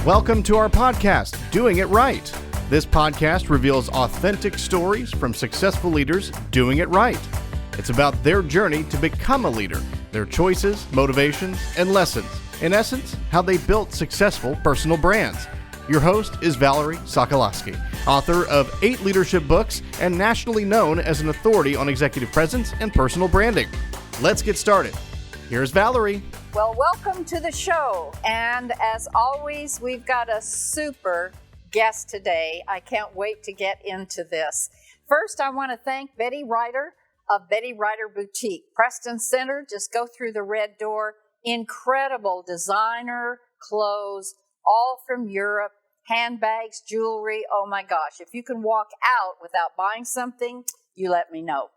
Welcome to our podcast, Doing It Right. This podcast reveals authentic stories from successful leaders doing it right. It's about their journey to become a leader, their choices, motivations, and lessons. In essence, how they built successful personal brands. Your host is Valerie Sokolosky, author of 8 leadership books and nationally known as an authority on executive presence and personal branding. Let's get started. Here's Valerie. Well, welcome to the show. And as always, we've got a super guest today. I can't wait to get into this. First, I want to thank Betty Ryder of Betty Ryder Boutique. Preston Center, just go through the red door. Incredible designer clothes, all from Europe, handbags, jewelry. Oh my gosh, if you can walk out without buying something, you let me know.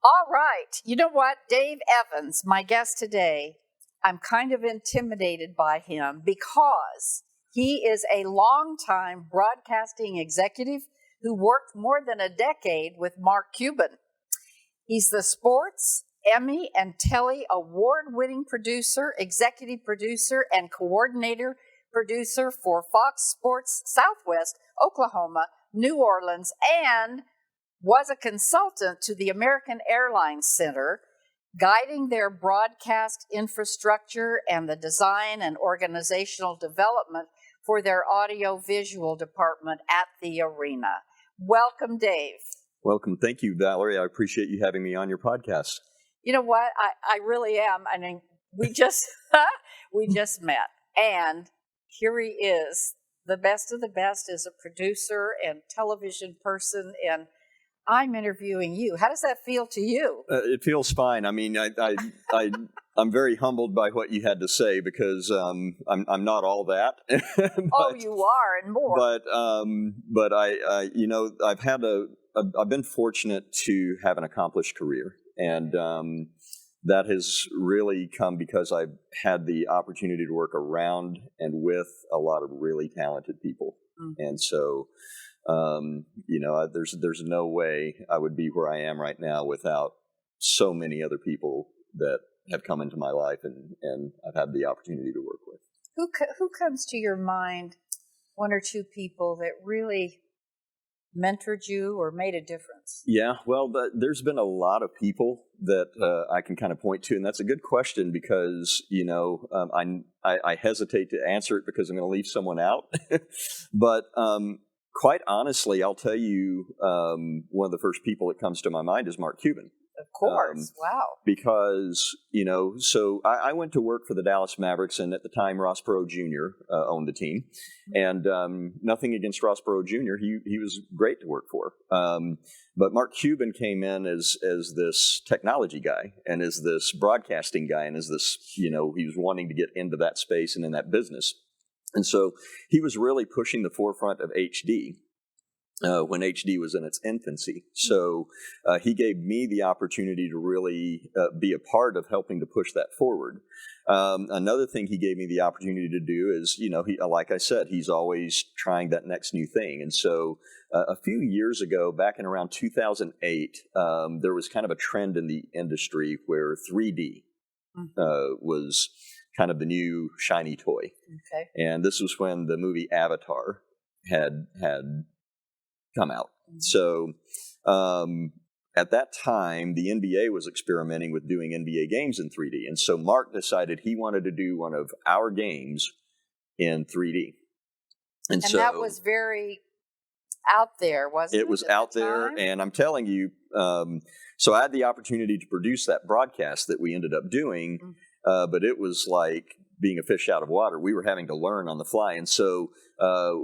All right, you know what? Dave Evans, my guest today, I'm kind of intimidated by him because he is a longtime broadcasting executive who worked more than a decade with Mark Cuban. He's the sports, Emmy, and Telly award-winning producer, executive producer, and coordinator producer for Fox Sports Southwest, Oklahoma, New Orleans, and was a consultant to the American Airlines Center, guiding their broadcast infrastructure and the design and organizational development for their audio-visual department at the arena. Welcome, Dave. Welcome. Thank you, Valerie. I appreciate you having me on your podcast. You know what? I really am. I mean, we just met. And here he is, the best of the best as a producer and television person, and I'm interviewing you. How does that feel to you? It feels fine. I mean, I'm very humbled by what you had to say because I'm not all that. But, you are, and more. But I've been fortunate to have an accomplished career, and that has really come because I've had the opportunity to work around and with a lot of really talented people, and so. There's no way I would be where I am right now without so many other people that have come into my life and I've had the opportunity to work with. Who comes to your mind, one or two people that really mentored you or made a difference? Yeah, well, there's been a lot of people that I can kind of point to, and that's a good question because, I hesitate to answer it because I'm going to leave someone out. But quite honestly, I'll tell you, one of the first people that comes to my mind is Mark Cuban. Of course. Wow. Because, so I went to work for the Dallas Mavericks, and at the time, Ross Perot Jr. Owned the team. And nothing against Ross Perot Jr., he was great to work for. But Mark Cuban came in as this technology guy, and as this broadcasting guy, and as this, he was wanting to get into that space and in that business. And so he was really pushing the forefront of HD when HD was in its infancy. So he gave me the opportunity to really be a part of helping to push that forward. Another thing he gave me the opportunity to do is, like I said, he's always trying that next new thing. And so a few years ago, back in around 2008, there was kind of a trend in the industry where 3D was kind of the new shiny toy. Okay. And this was when the movie Avatar had come out. So at that time, the NBA was experimenting with doing NBA games in 3D. And so Mark decided he wanted to do one of our games in 3D. And so that was very out there, wasn't it? It was out there. And I'm telling you, so I had the opportunity to produce that broadcast that we ended up doing. But it was like being a fish out of water. We were having to learn on the fly. And so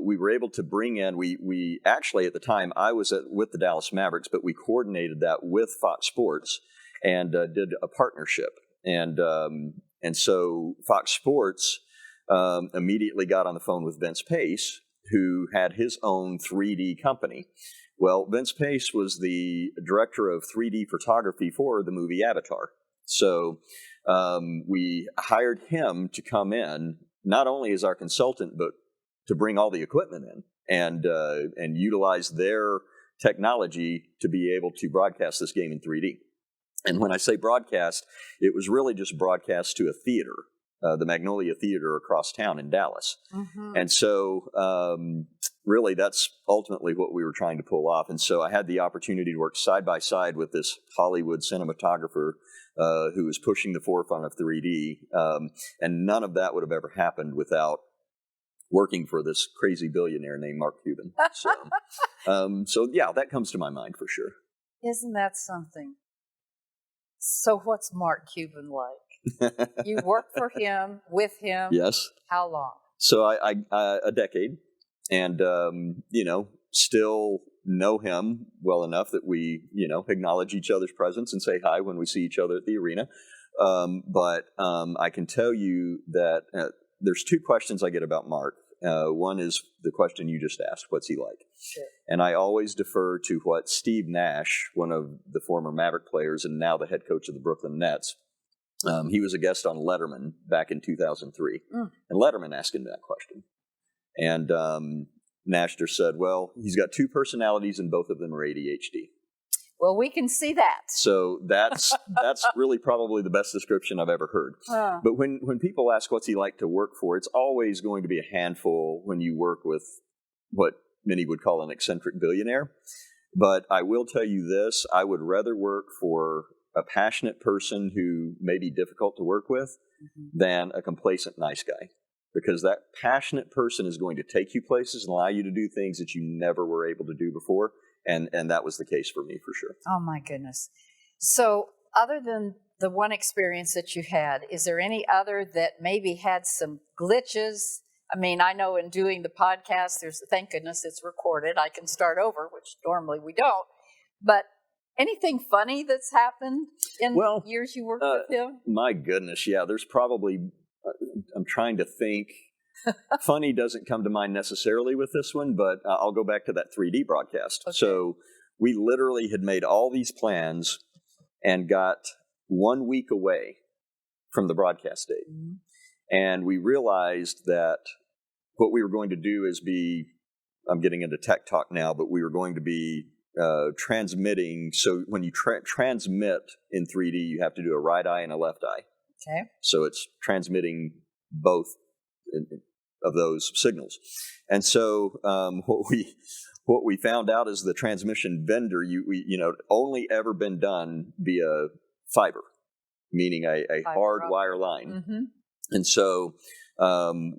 we were able to bring in, we actually at the time, I was with the Dallas Mavericks, but we coordinated that with Fox Sports and did a partnership. And so Fox Sports immediately got on the phone with Vince Pace, who had his own 3D company. Well, Vince Pace was the director of 3D photography for the movie Avatar. So we hired him to come in, not only as our consultant, but to bring all the equipment in and utilize their technology to be able to broadcast this game in 3D. And when I say broadcast, it was really just broadcast to a theater. the Magnolia Theater across town in Dallas. And so really that's ultimately what we were trying to pull off. And so I had the opportunity to work side by side with this Hollywood cinematographer who was pushing the forefront of 3D. And none of that would have ever happened without working for this crazy billionaire named Mark Cuban. So yeah, that comes to my mind for sure. Isn't that something? So what's Mark Cuban like? You worked for him, with him? Yes. How long? So I a decade, and still know him well enough that we acknowledge each other's presence and say hi when we see each other at the arena. But I can tell you that there's two questions I get about Mark. One is the question you just asked: what's he like? Sure. And I always defer to what Steve Nash, one of the former Maverick players and now the head coach of the Brooklyn Nets, he was a guest on Letterman back in 2003. And Letterman asked him that question. And Nash just said, well, he's got two personalities and both of them are ADHD. Well, we can see that. So that's really probably the best description I've ever heard. But when people ask what's he like to work for, it's always going to be a handful when you work with what many would call an eccentric billionaire. But I will tell you this, I would rather work for a passionate person who may be difficult to work with than a complacent nice guy. Because that passionate person is going to take you places and allow you to do things that you never were able to do before. And that was the case for me, for sure. Oh, my goodness. So other than the one experience that you had, is there any other that maybe had some glitches? I mean, I know in doing the podcast, thank goodness it's recorded. I can start over, which normally we don't. But anything funny that's happened in years you worked with him? My goodness, yeah. There's probably, I'm trying to think. Funny doesn't come to mind necessarily with this one, but I'll go back to that 3D broadcast. Okay. So we literally had made all these plans and got 1 week away from the broadcast date. And we realized that what we were going to do is I'm getting into tech talk now, but we were going to be transmitting. So when you transmit in 3D, you have to do a right eye and a left eye. Okay. So it's transmitting both of those signals. And so what we found out is the transmission vendor, only ever been done via fiber, meaning a hard wire line. And so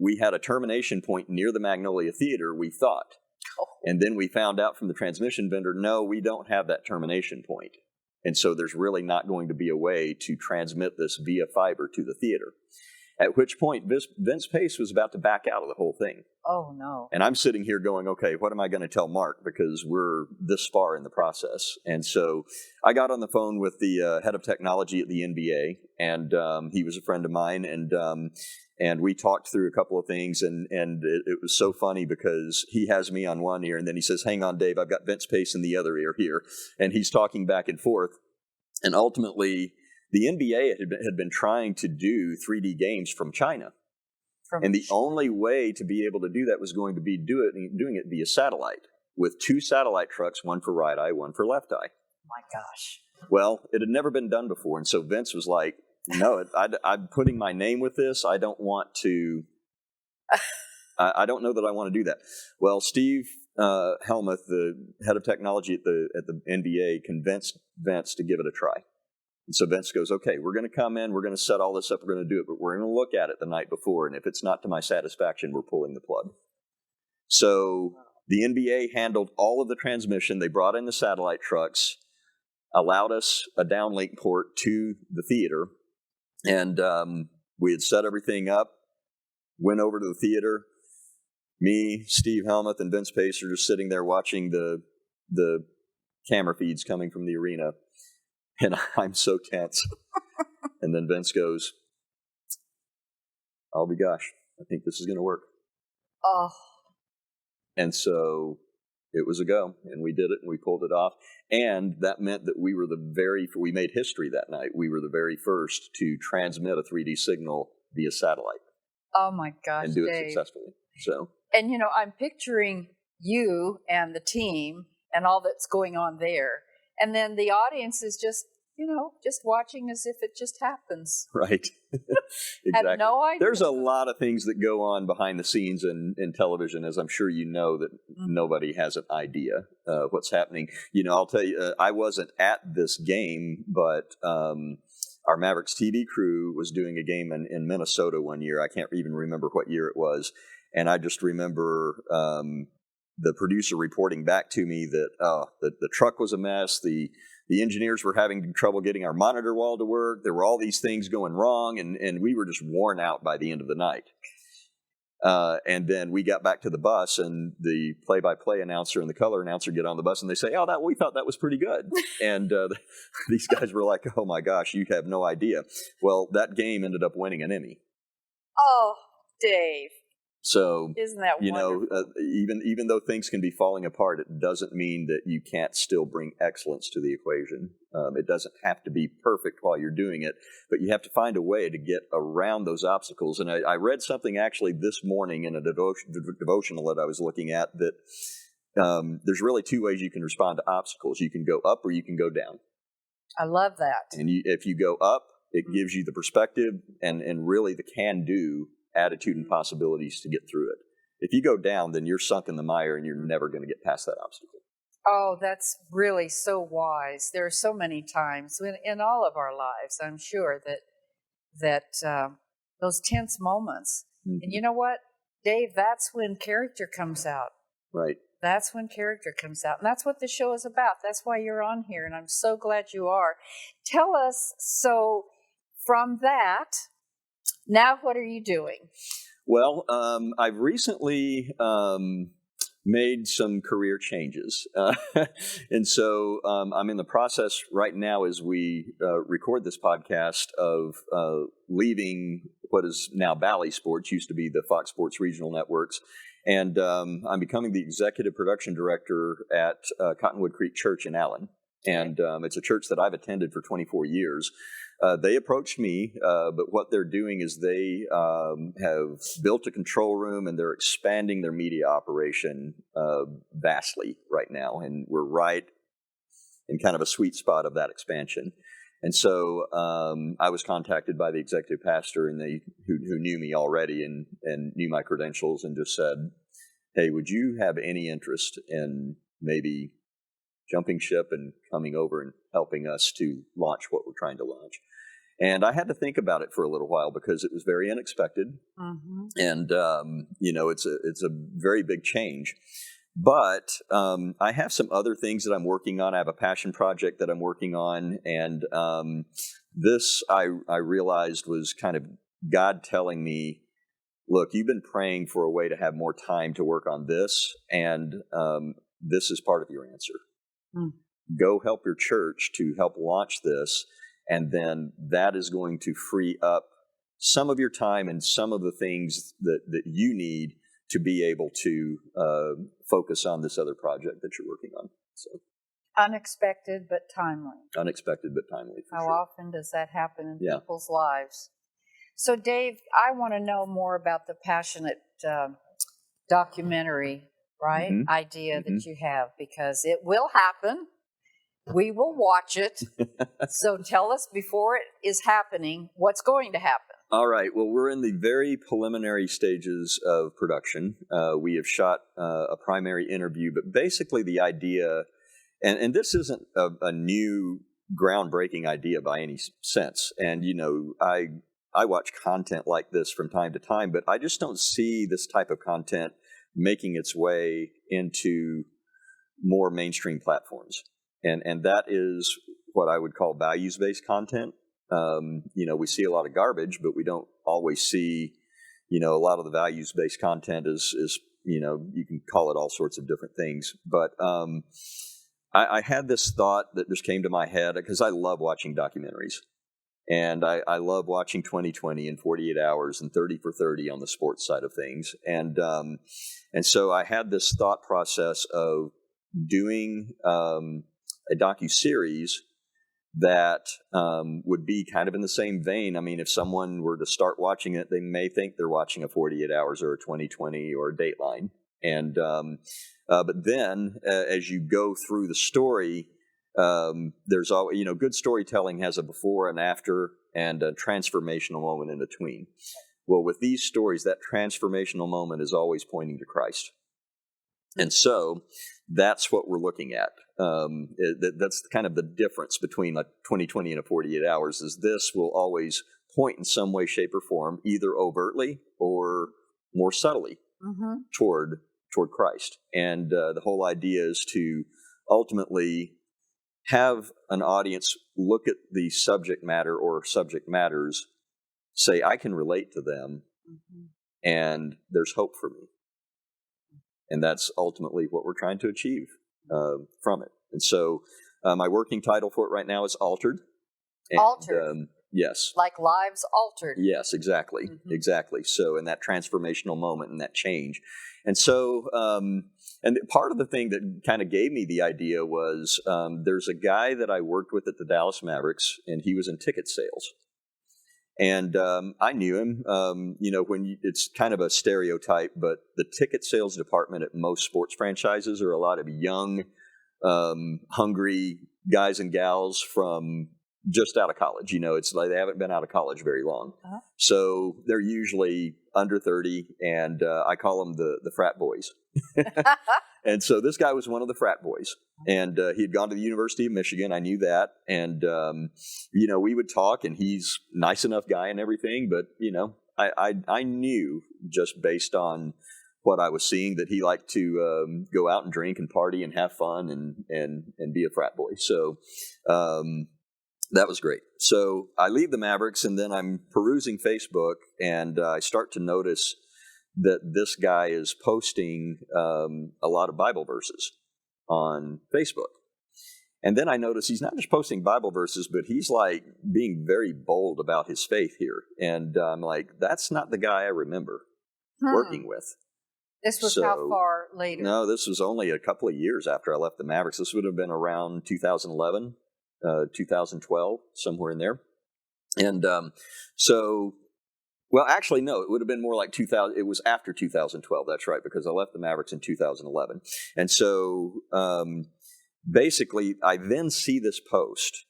we had a termination point near the Magnolia Theater, we thought. And then we found out from the transmission vendor, no, we don't have that termination point. And so there's really not going to be a way to transmit this via fiber to the theater. At which point, Vince Pace was about to back out of the whole thing. Oh, no. And I'm sitting here going, okay, what am I going to tell Mark? Because we're this far in the process. And so I got on the phone with the head of technology at the NBA, and he was a friend of mine, and we talked through a couple of things, and it was so funny because he has me on one ear, and then he says, hang on, Dave, I've got Vince Pace in the other ear here. And he's talking back and forth. And ultimately, the NBA had been trying to do 3D games from China. And the only way to be able to do that was going to be doing it via satellite, with 2 satellite trucks, one for right eye, one for left eye. My gosh. Well, it had never been done before. And so Vince was like, no, I'm putting my name with this. I don't want to, I don't know that I want to do that. Well, Steve Helmuth, the head of technology at the NBA, convinced Vince to give it a try. And so Vince goes, okay, we're going to come in, we're going to set all this up, we're going to do it, but we're going to look at it the night before, and if it's not to my satisfaction, we're pulling the plug. So the NBA handled all of the transmission. They brought in the satellite trucks, allowed us a downlink port to the theater, and we had set everything up, went over to the theater. Me, Steve Helmuth, and Vince Pace are just sitting there watching the camera feeds coming from the arena. And I'm so tense. And then Vince goes, I'll be gosh, I think this is going to work. Oh. And so it was a go, and we did it, and we pulled it off. And that meant that we made history that night. We were the very first to transmit a 3D signal via satellite. Oh, my gosh, and do Dave. it successfully. So. And, I'm picturing you and the team and all that's going on there. And then the audience is just just watching as if it just happens. Right. Exactly. Had no idea. There's a lot of things that go on behind the scenes in television, as I'm sure you know, that nobody has an idea what's happening. I'll tell you, I wasn't at this game, but our Mavericks TV crew was doing a game in Minnesota one year. I can't even remember what year it was. And I just remember the producer reporting back to me that the truck was a mess. The engineers were having trouble getting our monitor wall to work. There were all these things going wrong, and we were just worn out by the end of the night. And then we got back to the bus, and the play-by-play announcer and the color announcer get on the bus, and they say, we thought that was pretty good. And these guys were like, oh, my gosh, you have no idea. Well, that game ended up winning an Emmy. Oh, Dave. So, isn't that wonderful? Even though things can be falling apart, it doesn't mean that you can't still bring excellence to the equation. It doesn't have to be perfect while you're doing it, but you have to find a way to get around those obstacles. And I read something actually this morning in a devotional that I was looking at that there's really two ways you can respond to obstacles. You can go up or you can go down. I love that. And if you go up, it gives you the perspective and really the can-do attitude and possibilities to get through it. If you go down, then you're sunk in the mire and you're never going to get past that obstacle. Oh, that's really so wise. There are so many times in all of our lives, I'm sure, that those tense moments. Mm-hmm. And you know what, Dave, that's when character comes out. Right. That's when character comes out. And that's what the show is about. That's why you're on here, and I'm so glad you are. Tell us, so from that, now what are you doing? Well, I've recently made some career changes. And so I'm in the process right now as we record this podcast of leaving what is now Bally Sports, used to be the Fox Sports Regional Networks. And I'm becoming the executive production director at Cottonwood Creek Church in Allen. And it's a church that I've attended for 24 years. They approached me, but what they're doing is they have built a control room and they're expanding their media operation vastly right now. And we're right in kind of a sweet spot of that expansion. And so I was contacted by the executive pastor and who knew me already and knew my credentials and just said, hey, would you have any interest in maybe jumping ship and coming over and helping us to launch what we're trying to launch? And I had to think about it for a little while because it was very unexpected. Mm-hmm. And, it's a very big change. But I have some other things that I'm working on. I have a passion project that I'm working on. And this, I realized, was kind of God telling me, look, you've been praying for a way to have more time to work on this. And this is part of your answer. Mm. Go help your church to help launch this. And then that is going to free up some of your time and some of the things that you need to be able to focus on this other project that you're working on. So, unexpected but timely. Unexpected but timely. How sure. often does that happen in people's lives? So, Dave, I want to know more about the passionate documentary, right? Mm-hmm. Idea mm-hmm. that you have, because it will happen. We will watch it. So tell us, before it is happening, what's going to happen. All right. Well, we're in the very preliminary stages of production. We have shot a primary interview, but basically the idea, and this isn't a new groundbreaking idea by any sense. And, I watch content like this from time to time, but I just don't see this type of content making its way into more mainstream platforms. And that is what I would call values-based content. We see a lot of garbage, but we don't always see, a lot of the values-based content is you can call it all sorts of different things. But I had this thought that just came to my head because I love watching documentaries. And I love watching 20/20 and 48 Hours and 30 for 30 on the sports side of things. And so I had this thought process of doing a docuseries that would be kind of in the same vein. I mean, if someone were to start watching it, they may think they're watching a 48 Hours or a 20/20 or a Dateline. And but then as you go through the story, there's always, good storytelling has a before and after and a transformational moment in between. Well, with these stories, that transformational moment is always pointing to Christ. And so that's what we're looking at. That's kind of the difference between like 20/20 and a 48 hours is this will always point in some way, shape, or form, either overtly or more subtly toward Christ. And the whole idea is to ultimately have an audience look at the subject matter or subject matters, say, I can relate to them, and there's hope for me. And that's ultimately what we're trying to achieve from it. And so my working title for it right now is Altered. And, Altered. Yes. Like lives altered. Yes, exactly. Exactly. So in that transformational moment and that change. And so, and part of the thing that kind of gave me the idea was there's a guy that I worked with at the Dallas Mavericks, and he was in ticket sales. And I knew him, it's kind of a stereotype, but the ticket sales department at most sports franchises are a lot of young, hungry guys and gals from just out of college. It's like they haven't been out of college very long. So they're usually under 30, and I call them the frat boys. And so this guy was one of the frat boys, and he had gone to the University of Michigan. I knew that. And, we would talk, and he's a nice enough guy and everything. But, I knew just based on what I was seeing that he liked to go out and drink and party and have fun and be a frat boy. So that was great. So I leave the Mavericks, and then I'm perusing Facebook, and I start to notice that this guy is posting a lot of Bible verses on Facebook. And then I notice he's not just posting Bible verses, but he's like being very bold about his faith here. And I'm like, that's not the guy I remember working with. This was how far later? No, this was only a couple of years after I left the Mavericks. This would have been around 2011, 2012, somewhere in there. And well, actually, no, it would have been more like 2000. It was after 2012. That's right, because I left the Mavericks in 2011. And so basically, I then see this post,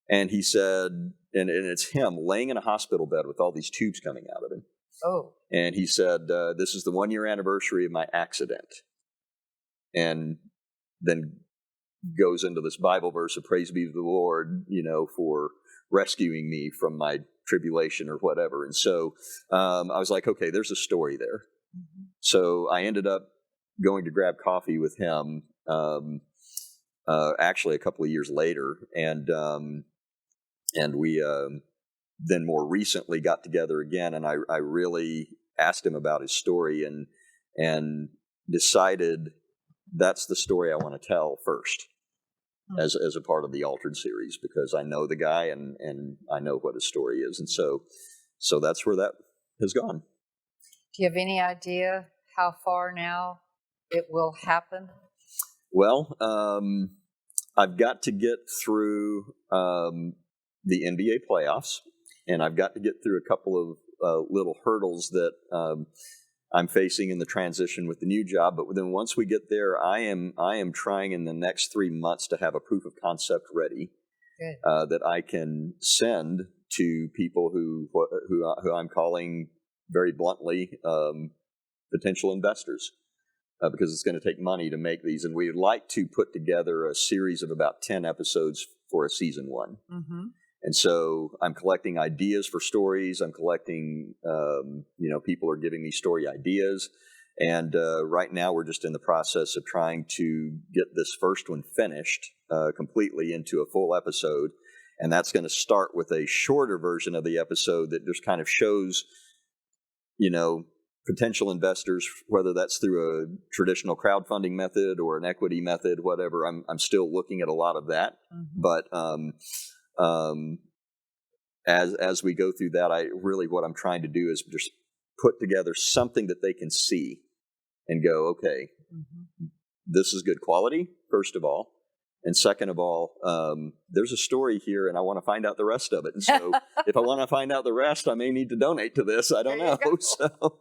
and he said, and it's him laying in a hospital bed with all these tubes coming out of him. Oh. And he said, this is the 1-year anniversary of my accident. And then goes into this Bible verse of praise be to the Lord, for rescuing me from my tribulation or whatever. And so I was like, okay, there's a story there. So I ended up going to grab coffee with him actually a couple of years later. And we then more recently got together again, and I really asked him about his story and decided that's the story I want to tell first as a part of the Altered series, because I know the guy and I know what his story is. And so that's where that has gone. Do you have any idea how far now it will happen? Well, I've got to get through the NBA playoffs, and I've got to get through a couple of little hurdles that I'm facing in the transition with the new job. But then once we get there, I am trying in the next 3 months to have a proof of concept ready that I can send to people who I'm calling very bluntly potential investors, because it's going to take money to make these. And we'd like to put together a series of about 10 episodes for a season 1. And so I'm collecting ideas for stories. I'm collecting, people are giving me story ideas. And right now we're just in the process of trying to get this first one finished completely into a full episode. And that's going to start with a shorter version of the episode that just kind of shows, potential investors, whether that's through a traditional crowdfunding method or an equity method, whatever. I'm still looking at a lot of that. But as we go through that, what I'm trying to do is just put together something that they can see and go, okay, this is good quality, first of all. And second of all, there's a story here, and I want to find out the rest of it. And so if I want to find out the rest, I may need to donate to this. I don't know. So.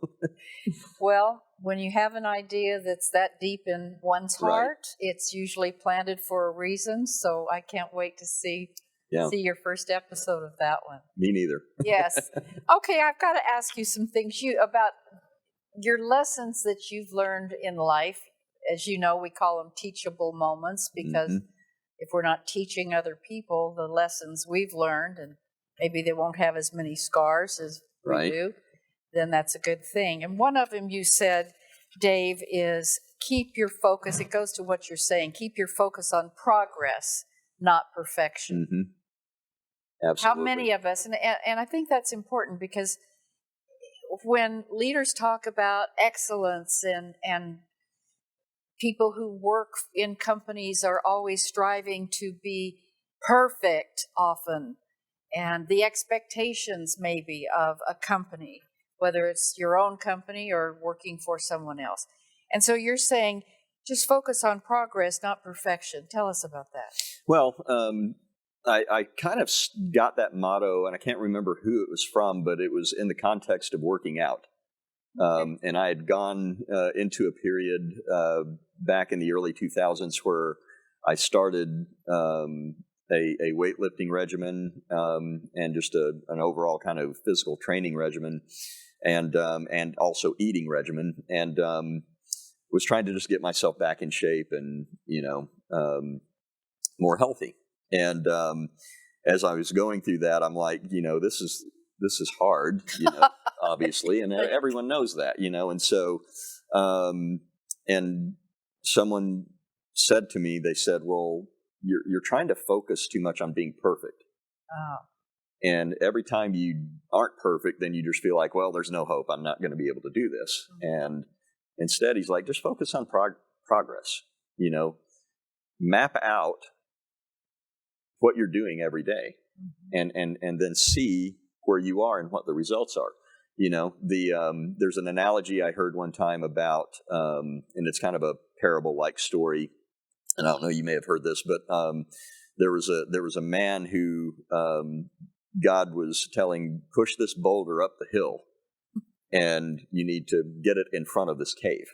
Well, when you have an idea that's that deep in one's Right. heart, it's usually planted for a reason. So I can't wait to see your first episode of that one. Me neither. Yes. Okay, I've got to ask you some things about your lessons that you've learned in life. As you know, we call them teachable moments because if we're not teaching other people the lessons we've learned, and maybe they won't have as many scars as we do, then that's a good thing. And one of them you said, Dave, is keep your focus. It goes to what you're saying. Keep your focus on progress, not perfection. Mm-hmm. Absolutely. How many of us, and I think that's important because when leaders talk about excellence and people who work in companies are always striving to be perfect often, and the expectations maybe of a company, whether it's your own company or working for someone else. And so you're saying just focus on progress, not perfection. Tell us about that. Well, I kind of got that motto, and I can't remember who it was from, but it was in the context of working out. And I had gone into a period back in the early 2000s where I started a weightlifting regimen and just an overall kind of physical training regimen, and also eating regimen, and was trying to just get myself back in shape and more healthy. And as I was going through that, I'm like, this is hard, obviously, and everyone knows that, and so and someone said to me, they said, well, you're trying to focus too much on being perfect. Oh. And every time you aren't perfect, then you just feel like, well, there's no hope. I'm not going to be able to do this. And instead, he's like, just focus on progress. Map out what you're doing every day, and then see where you are and what the results are. There's an analogy I heard one time about, and it's kind of a parable-like story. And I don't know, you may have heard this, but there was a man who God was telling, push this boulder up the hill, and you need to get it in front of this cave.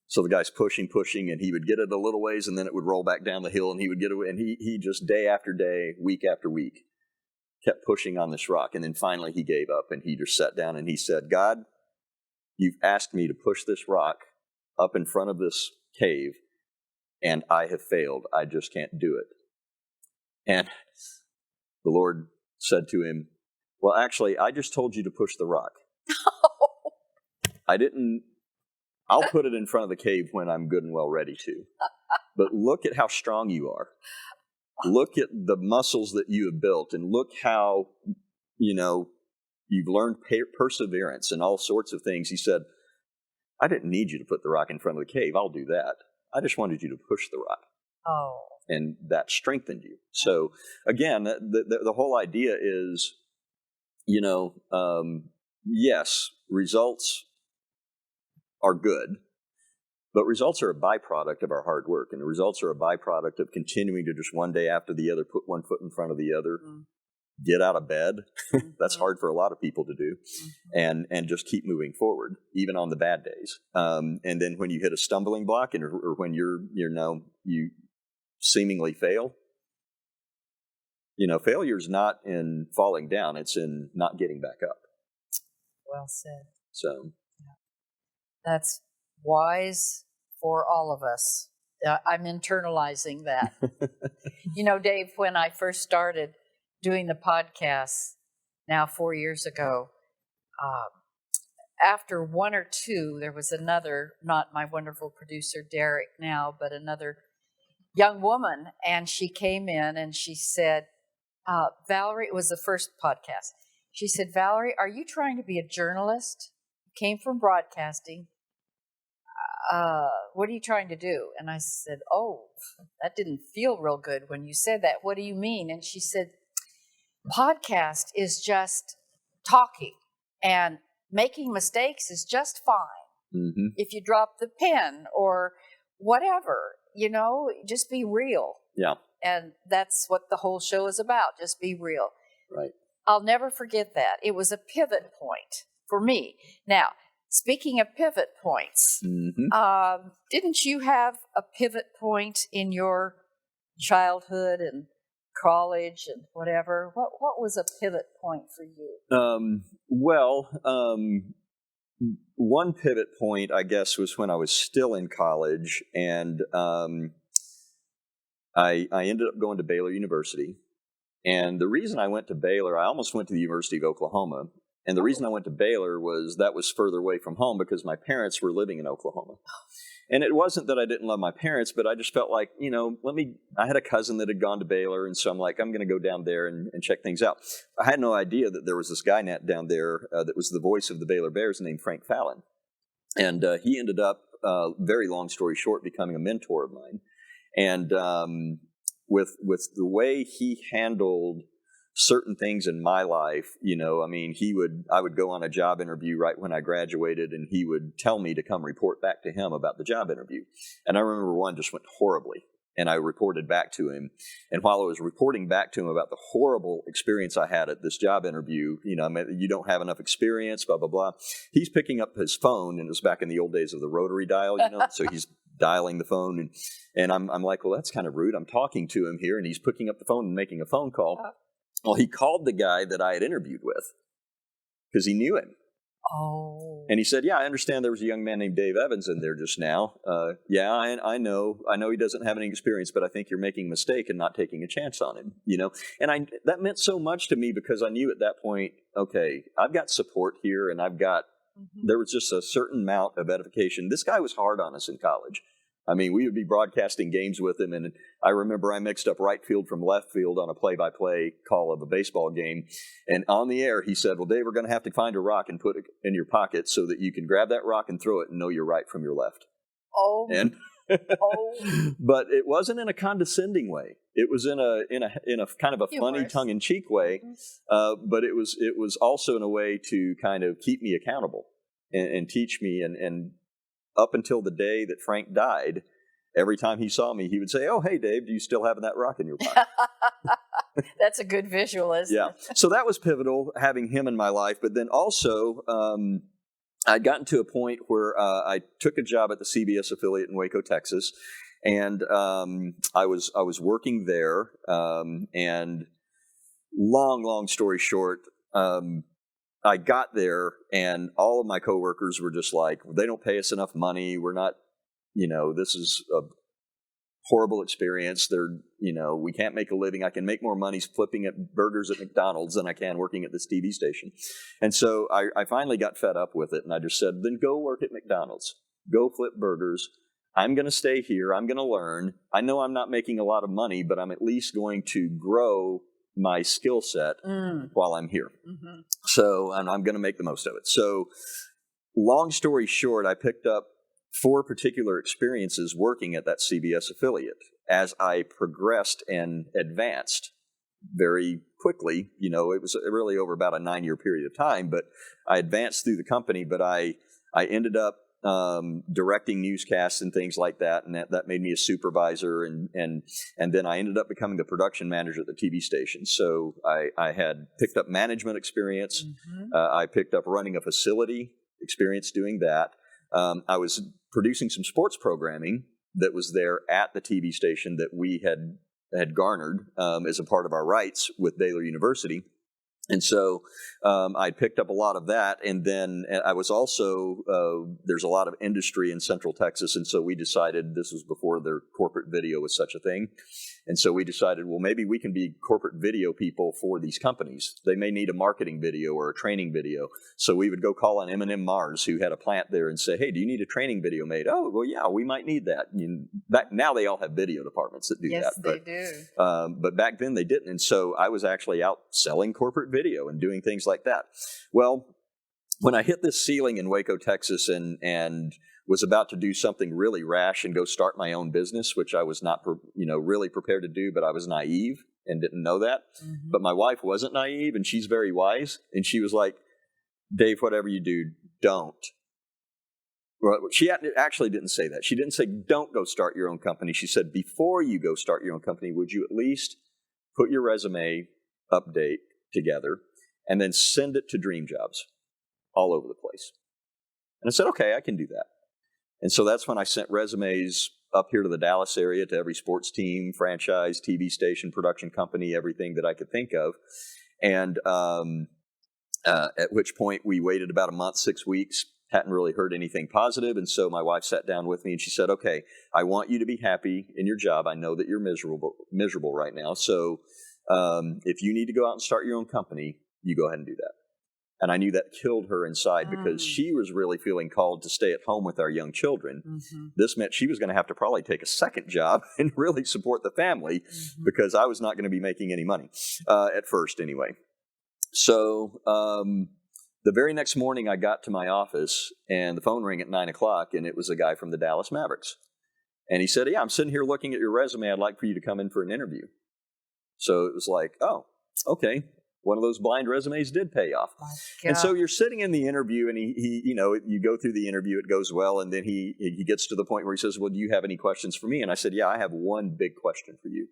So the guy's pushing, and he would get it a little ways, and then it would roll back down the hill, and he would get away. And he just day after day, week after week, kept pushing on this rock. And then finally he gave up, and he just sat down and he said, God, you've asked me to push this rock up in front of this cave, and I have failed. I just can't do it. And the Lord said to him, well, actually, I just told you to push the rock. I didn't. I'll put it in front of the cave when I'm good and well ready to. But look at how strong you are. Look at the muscles that you have built, and look how, you've learned perseverance and all sorts of things. He said, I didn't need you to put the rock in front of the cave. I'll do that. I just wanted you to push the rock. Oh. And that strengthened you. So again, the whole idea is, yes, results are good, but results are a byproduct of our hard work, and the results are a byproduct of continuing to just one day after the other put one foot in front of the other, get out of bed. That's hard for a lot of people to do, and just keep moving forward, even on the bad days. And then when you hit a stumbling block, or when you seemingly fail, failure's not in falling down; it's in not getting back up. Well said. So. That's wise for all of us. I'm internalizing that. Dave, when I first started doing the podcast, now 4 years ago, after one or two, there was another, not my wonderful producer, Derek now, but another young woman, and she came in and she said, Valerie, it was the first podcast. She said, Valerie, are you trying to be a journalist? You came from broadcasting. What are you trying to do? And I said, oh, that didn't feel real good when you said that. What do you mean? And she said, podcast is just talking, and making mistakes is just fine. If you drop the pen or whatever, just be real. Yeah. And that's what the whole show is about. Just be real. Right. I'll never forget that. It was a pivot point for me. Now, Speaking of pivot points, didn't you have a pivot point in your childhood and college and whatever? What was a pivot point for you? One pivot point, I guess, was when I was still in college, and I ended up going to Baylor University. And the reason I went to Baylor, I almost went to the University of Oklahoma. And the reason I went to Baylor was that was further away from home because my parents were living in Oklahoma. And it wasn't that I didn't love my parents, but I just felt like, I had a cousin that had gone to Baylor, and so I'm like, I'm going to go down there and check things out. I had no idea that there was this guy down there that was the voice of the Baylor Bears named Frank Fallon. And he ended up, very long story short, becoming a mentor of mine. And with the way he handled certain things in my life, I would go on a job interview right when I graduated, and he would tell me to come report back to him about the job interview. And I remember one just went horribly, and I reported back to him. And while I was reporting back to him about the horrible experience I had at this job interview, you don't have enough experience, blah, blah, blah. He's picking up his phone, and it was back in the old days of the rotary dial, so he's dialing the phone, and I'm like, well, that's kind of rude. I'm talking to him here, and he's picking up the phone and making a phone call. Well, he called the guy that I had interviewed with because he knew him. Oh. And he said, yeah, I understand there was a young man named Dave Evans in there just now. I know he doesn't have any experience, but I think you're making a mistake and not taking a chance on him, And that meant so much to me because I knew at that point, okay, I've got support here, and there was just a certain amount of edification. This guy was hard on us in college. We would be broadcasting games with him, and I remember I mixed up right field from left field on a play-by-play call of a baseball game. And on the air, he said, well, Dave, we're going to have to find a rock and put it in your pocket so that you can grab that rock and throw it and know your right from your left. Oh. And but it wasn't in a condescending way. It was in a kind of a funny, tongue-in-cheek way. But it was also in a way to kind of keep me accountable and teach me. And up until the day that Frank died, every time he saw me, he would say, oh, hey, Dave, do you still have that rock in your pocket? That's a good visual, isn't it? So that was pivotal, having him in my life. But then also, I'd gotten to a point where I took a job at the CBS affiliate in Waco, Texas. And I was working there. And long story short, I got there, and all of my coworkers were just like, they don't pay us enough money. We're not, this is a horrible experience. We can't make a living. I can make more money flipping at burgers at McDonald's than I can working at this TV station. And so I finally got fed up with it, and I just said, then go work at McDonald's. Go flip burgers. I'm going to stay here. I'm going to learn. I know I'm not making a lot of money, but I'm at least going to grow my skill set while I'm here. Mm-hmm. So, and I'm going to make the most of it. So, long story short, I picked up 4 particular experiences working at that CBS affiliate. As I progressed and advanced very quickly, it was really over about a 9-year period of time, but I advanced through the company, but I ended up directing newscasts and things like that, and that made me a supervisor, and then I ended up becoming the production manager at the TV station. So I had picked up management experience. I picked up running a facility experience doing that. I was producing some sports programming that was there at the TV station that we had garnered as a part of our rights with Baylor University. And so I picked up a lot of that, and then I was also, there's a lot of industry in Central Texas, and so we decided, this was before their corporate video was such a thing, and so we decided, well, maybe we can be corporate video people for these companies. They may need a marketing video or a training video, so we would go call on M&M Mars, who had a plant there, and say, hey, do you need a training video made? Oh, well, yeah, we might need that. Now they all have video departments that do that. Yes, they do. But back then they didn't, and so I was actually out selling corporate video and doing things like that. Well, when I hit this ceiling in Waco, Texas, and was about to do something really rash and go start my own business, which I was not, really prepared to do, but I was naive and didn't know that. Mm-hmm. But my wife wasn't naive, and she's very wise, and she was like, Dave, whatever you do, don't. Well, she actually didn't say that. She didn't say, don't go start your own company. She said, before you go start your own company, would you at least put your resume update together and then send it to dream jobs all over the place? And I said, okay, I can do that. And so that's when I sent resumes up here to the Dallas area to every sports team, franchise, TV station, production company, everything that I could think of. And at which point we waited about a month, 6 weeks, hadn't really heard anything positive. And so my wife sat down with me and she said, okay, I want you to be happy in your job. I know that you're miserable right now. So if you need to go out and start your own company, you go ahead and do that. And I knew that killed her inside because she was really feeling called to stay at home with our young children. This meant she was going to have to probably take a second job and really support the family because I was not going to be making any money at first anyway. So the very next morning I got to my office and the phone rang at 9 o'clock and it was a guy from the Dallas Mavericks. And he said, yeah, I'm sitting here looking at your resume. I'd like for you to come in for an interview. So it was like, oh, okay. One of those blind resumes did pay off. And so you're sitting in the interview and he you go through the interview, it goes well. And then he gets to the point where he says, well, do you have any questions for me? And I said, yeah, I have one big question for you.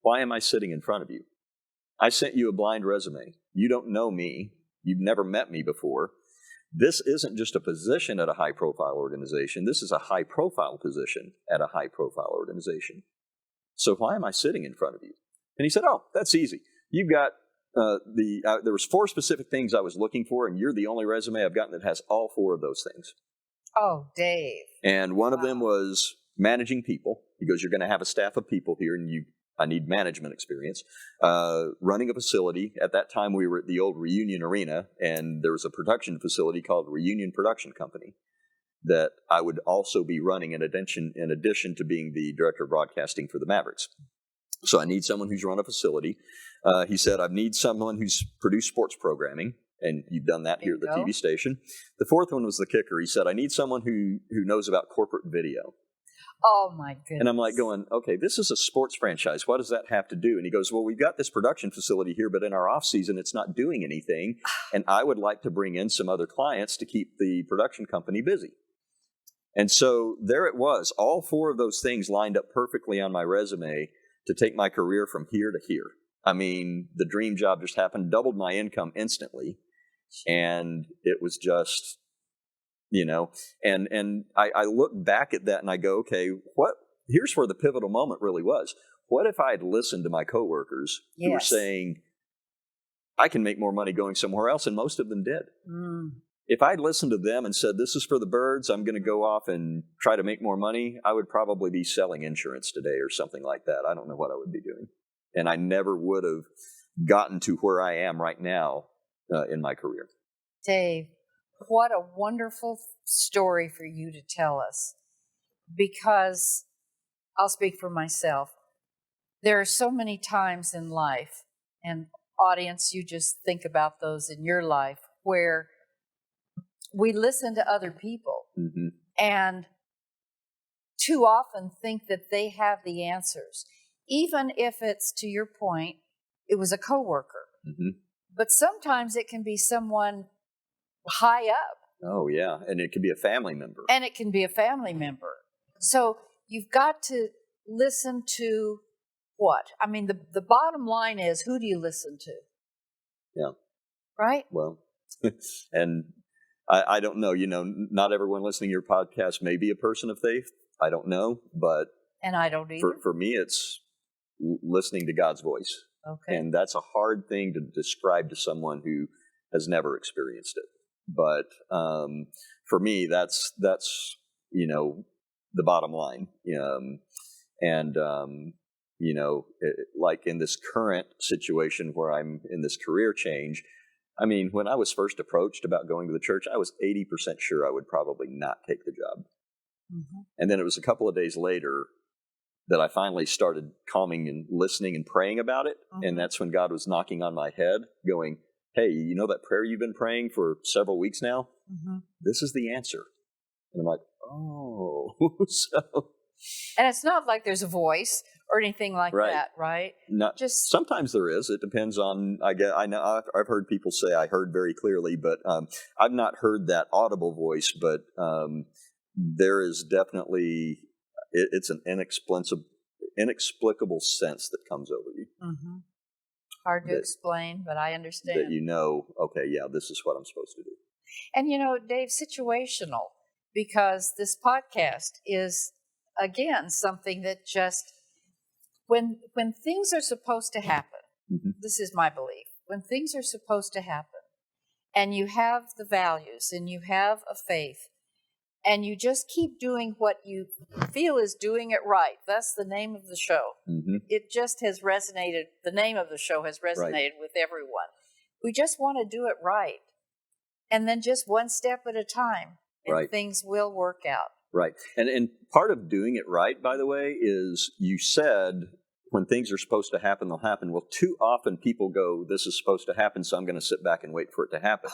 Why am I sitting in front of you? I sent you a blind resume. You don't know me. You've never met me before. This isn't just a position at a high-profile organization. This is a high-profile position at a high-profile organization. So why am I sitting in front of you? And he said, oh, that's easy. You've got there was 4 specific things I was looking for, and you're the only resume I've gotten that has all 4 of those things. Oh, Dave. And one of them was managing people. He goes, you're going to have a staff of people here, and I need management experience. Running a facility. At that time, we were at the old Reunion Arena, and there was a production facility called Reunion Production Company that I would also be running in addition to being the director of broadcasting for the Mavericks. So I need someone who's run a facility. He said, I need someone who's produced sports programming, and you've done that here at the TV station. The 4th one was the kicker. He said, I need someone who knows about corporate video. Oh, my goodness. And I'm like going, okay, this is a sports franchise. What does that have to do? And he goes, well, we've got this production facility here, but in our off season, it's not doing anything. And I would like to bring in some other clients to keep the production company busy. And so there it was. All 4 of those things lined up perfectly on my resume to take my career from here to here. I mean, the dream job just happened, doubled my income instantly. And it was just, and I look back at that and I go, okay, here's where the pivotal moment really was. What if I had listened to my coworkers who were saying, I can make more money going somewhere else? And most of them did. If I'd listened to them and said, this is for the birds, I'm going to go off and try to make more money, I would probably be selling insurance today or something like that. I don't know what I would be doing. And I never would have gotten to where I am right now in my career. Dave, what a wonderful story for you to tell us. Because I'll speak for myself. There are so many times in life, and audience, you just think about those in your life, where we listen to other people and too often think that they have the answers. Even if it's, to your point, it was a coworker. But sometimes it can be someone high up. Oh, yeah. And it can be a family member. So you've got to listen to what? I mean, the bottom line is, who do you listen to? Yeah. Right? Well, and I don't know, not everyone listening to your podcast may be a person of faith. I don't know, but. And I don't either. For me, it's listening to God's voice. Okay. And that's a hard thing to describe to someone who has never experienced it. But for me, that's the bottom line. Like in this current situation where I'm in this career change, I mean, when I was first approached about going to the church, I was 80% sure I would probably not take the job. And then it was a couple of days later that I finally started calming and listening and praying about it. And that's when God was knocking on my head going, hey, you know that prayer you've been praying for several weeks now? This is the answer. And I'm like, oh. And it's not like there's a voice or anything like that, right? Just sometimes there is. It depends on. I know I've heard people say I heard very clearly, but I've not heard that audible voice. But there is definitely it's an inexplicable sense that comes over you. Hard to explain, but I understand. That okay, yeah, this is what I'm supposed to do. And Dave, situational, because this podcast is, again, something that just, when things are supposed to happen, this is my belief, when things are supposed to happen, and you have the values, and you have a faith, and you just keep doing what you feel is doing it right. That's the name of the show. It just has resonated. The name of the show has resonated with everyone. We just want to do it right. And then just one step at a time, and things will work out. Right. And part of doing it right, by the way, is you said when things are supposed to happen, they'll happen. Well, too often people go, this is supposed to happen, so I'm going to sit back and wait for it to happen.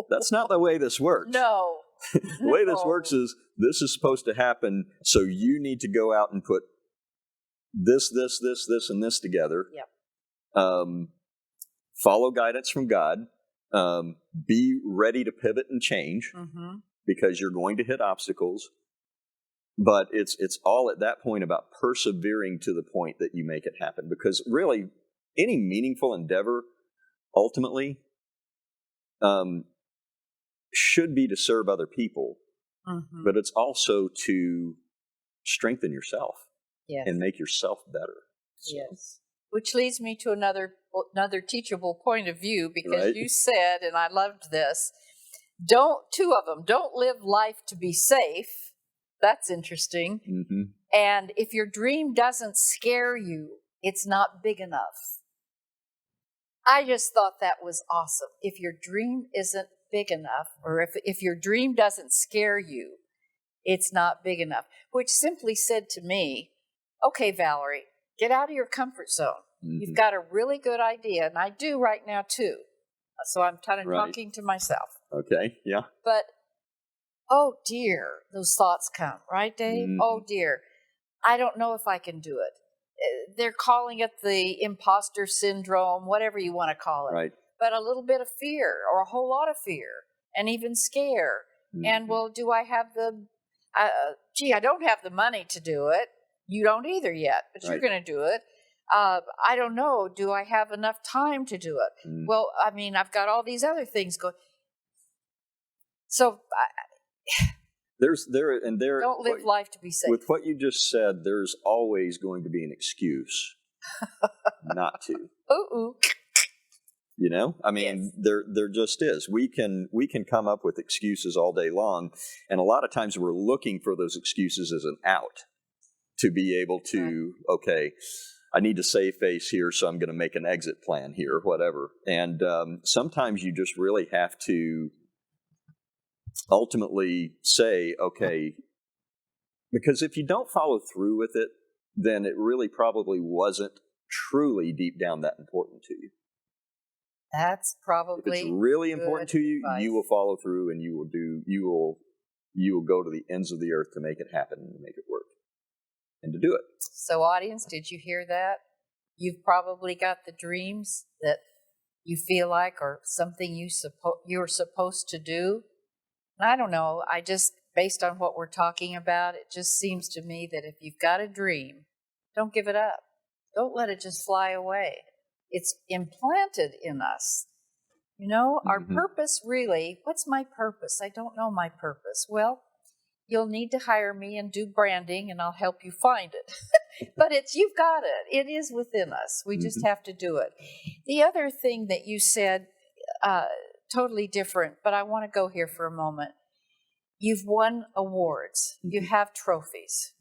That's not the way this works. No. The way this works is this is supposed to happen, so you need to go out and put this, and this together. Yep. Follow guidance from God. Be ready to pivot and change because you're going to hit obstacles. But it's all at that point about persevering to the point that you make it happen. Because really, any meaningful endeavor ultimately should be to serve other people, but it's also to strengthen yourself and make yourself better. So. Yes. Which leads me to another teachable point of view, because you said, and I loved this, two of them, don't live life to be safe. That's interesting. And if your dream doesn't scare you, it's not big enough. I just thought that was awesome. If your dream isn't big enough, or if your dream doesn't scare you, it's not big enough. Which simply said to me, okay, Valerie, get out of your comfort zone. You've got a really good idea, and I do right now too. So I'm kind of talking to myself. Okay, yeah. But, oh dear, those thoughts come, right, Dave? Oh dear, I don't know if I can do it. They're calling it the imposter syndrome, whatever you want to call it. Right. But a little bit of fear, or a whole lot of fear, and even scare. And, well, do I have I don't have the money to do it. You don't either yet, but you're going to do it. I don't know. Do I have enough time to do it? Well, I mean, I've got all these other things going. So don't live life to be safe. With what you just said, there's always going to be an excuse not to. Ooh. I mean, there just is. We can come up with excuses all day long, and a lot of times we're looking for those excuses as an out to be able to, okay, I need to save face here, so I'm going to make an exit plan here, whatever. And sometimes you just really have to ultimately say, okay, because if you don't follow through with it, then it really probably wasn't truly deep down that important to you. That's probably if it's really important to you, advice. you will follow through, and you will go to the ends of the earth to make it happen and to make it work and to do it. So, audience, did you hear that? You've probably got the dreams that you feel like are something you're supposed to do. And I don't know. Based on what we're talking about, it just seems to me that if you've got a dream, don't give it up. Don't let it just fly away. It's implanted in us. Our purpose really, what's my purpose? I don't know my purpose. Well, you'll need to hire me and do branding, and I'll help you find it. But you've got it. It is within us. We just have to do it. The other thing that you said, totally different, but I want to go here for a moment. You've won awards. You have trophies.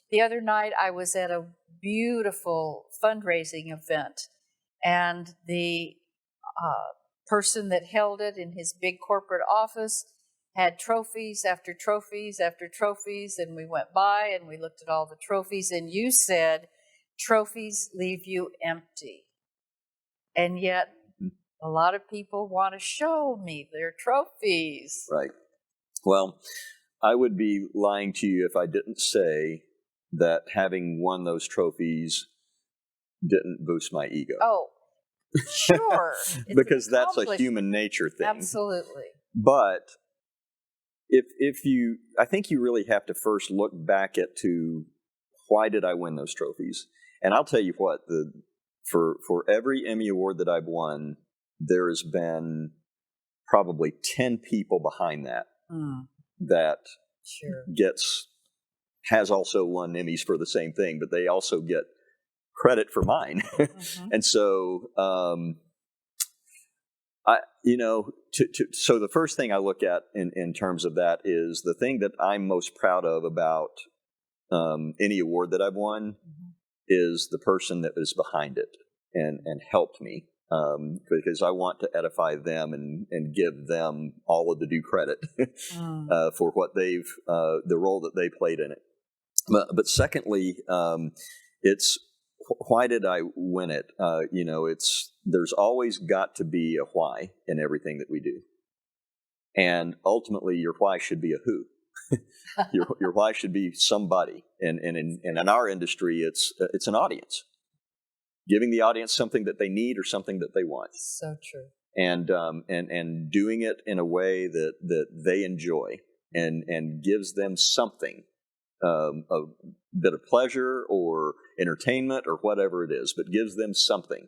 The other night I was at a beautiful fundraising event, and the person that held it in his big corporate office had trophies after trophies after trophies, and we went by and we looked at all the trophies, and you said trophies leave you empty. And yet a lot of people want to show me their trophies. Right. Well, I would be lying to you if I didn't say that having won those trophies didn't boost my ego. Oh, sure. Because that's a human nature thing. Absolutely. But I think you really have to first look back to why did I win those trophies? And I'll tell you what, for every Emmy award that I've won, there has been probably 10 people behind that that Sure. has also won Emmys for the same thing, but they also get credit for mine. And so, so the first thing I look at in terms of that is the thing that I'm most proud of about any award that I've won is the person that is behind it and helped me, because I want to edify them and give them all of the due credit for what the role that they played in it. But secondly, it's why did I win it? There's always got to be a why in everything that we do, and ultimately, your why should be a who. Your why should be somebody, and in our industry, it's an audience, giving the audience something that they need or something that they want. So true. And doing it in a way that they enjoy and gives them something, a bit of pleasure or entertainment or whatever it is, but gives them something.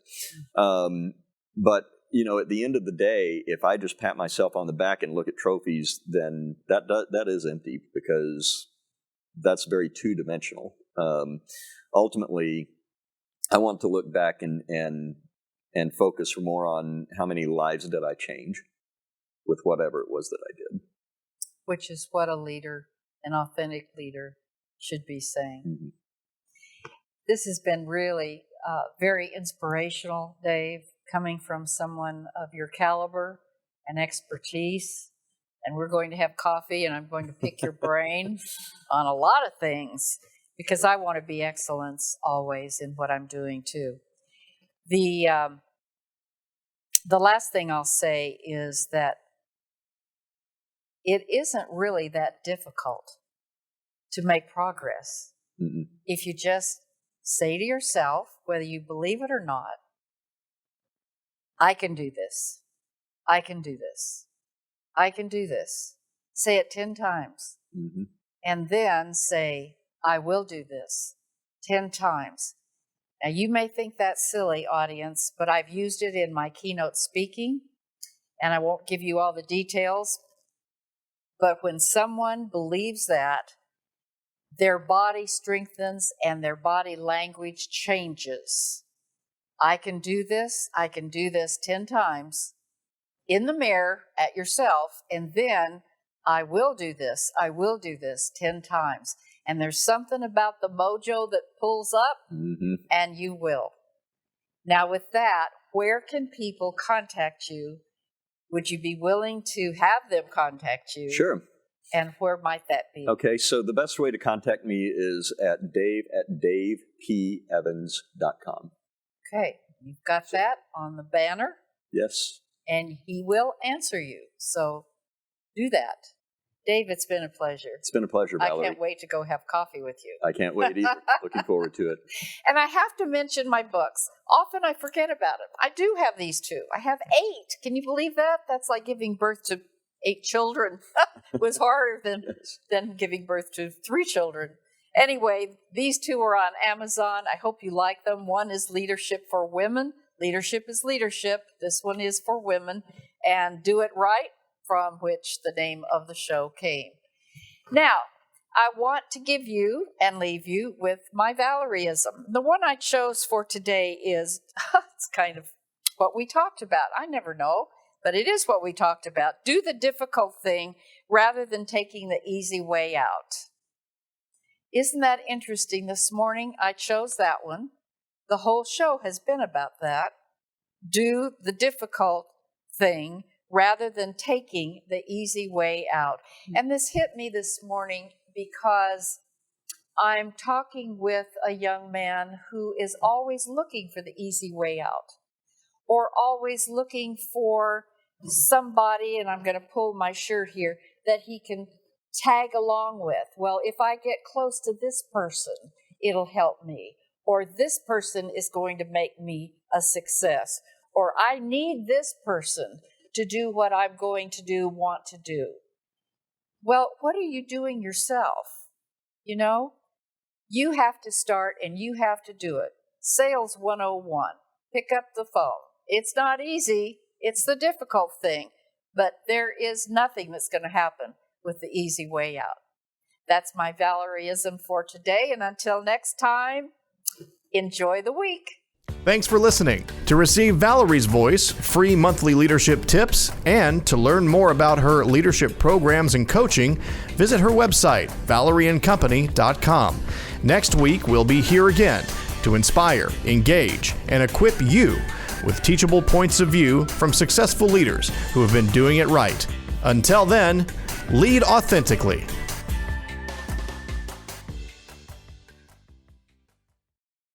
But at the end of the day, if I just pat myself on the back and look at trophies, then that is empty, because that's very two-dimensional. Ultimately, I want to look back and focus more on how many lives did I change with whatever it was that I did. Which is what a leader, an authentic leader, should be saying. This has been really very inspirational, Dave, coming from someone of your caliber and expertise. And we're going to have coffee, and I'm going to pick your brain on a lot of things, because I want to be excellence always in what I'm doing too. The last thing I'll say is that it isn't really that difficult to make progress if you just say to yourself, whether you believe it or not, I can do this. I can do this. I can do this. Say it 10 times. And then say, I will do this 10 times. Now, you may think that's silly, audience, but I've used it in my keynote speaking, and I won't give you all the details. But when someone believes that, their body strengthens and their body language changes. I can do this. I can do this 10 times in the mirror at yourself, and then I will do this. I will do this 10 times. And there's something about the mojo that pulls up, and you will. Now, with that, where can people contact you? Would you be willing to have them contact you? Sure. And where might that be? Okay, so the best way to contact me is at dave@davepevans.com. Okay, you've got that on the banner. Yes. And he will answer you. So do that. Dave, it's been a pleasure. It's been a pleasure, Valerie. I can't wait to go have coffee with you. I can't wait either. Looking forward to it. And I have to mention my books. Often I forget about them. I do have these two. I have 8. Can you believe that? That's like giving birth to 8 children. It was harder than giving birth to 3 children. Anyway, these 2 are on Amazon. I hope you like them. One is Leadership for Women. Leadership is leadership. This one is for women. And Do It Right, from which the name of the show came. Now, I want to give you and leave you with my Valerieism. The one I chose for today is, it's kind of what we talked about. I never know, but it is what we talked about. Do the difficult thing rather than taking the easy way out. Isn't that interesting? This morning I chose that one. The whole show has been about that. Do the difficult thing rather than taking the easy way out. And this hit me this morning because I'm talking with a young man who is always looking for the easy way out, or always looking for somebody, and I'm going to pull my shirt here, that he can tag along with. Well, if I get close to this person, it'll help me. Or this person is going to make me a success. Or I need this person to do what I'm going to want to do. Well, what are you doing yourself? You know, you have to start and you have to do it. Sales 101. Pick up the phone. It's not easy. It's the difficult thing. but there is nothing that's going to happen with the easy way out. That's my Valerieism for today, and until next time, enjoy the week. Thanks for listening. To receive Valerie's voice, free monthly leadership tips, and to learn more about her leadership programs and coaching, visit her website, valerieandcompany.com. Next week, we'll be here again to inspire, engage, and equip you with teachable points of view from successful leaders who have been doing it right. Until then, lead authentically.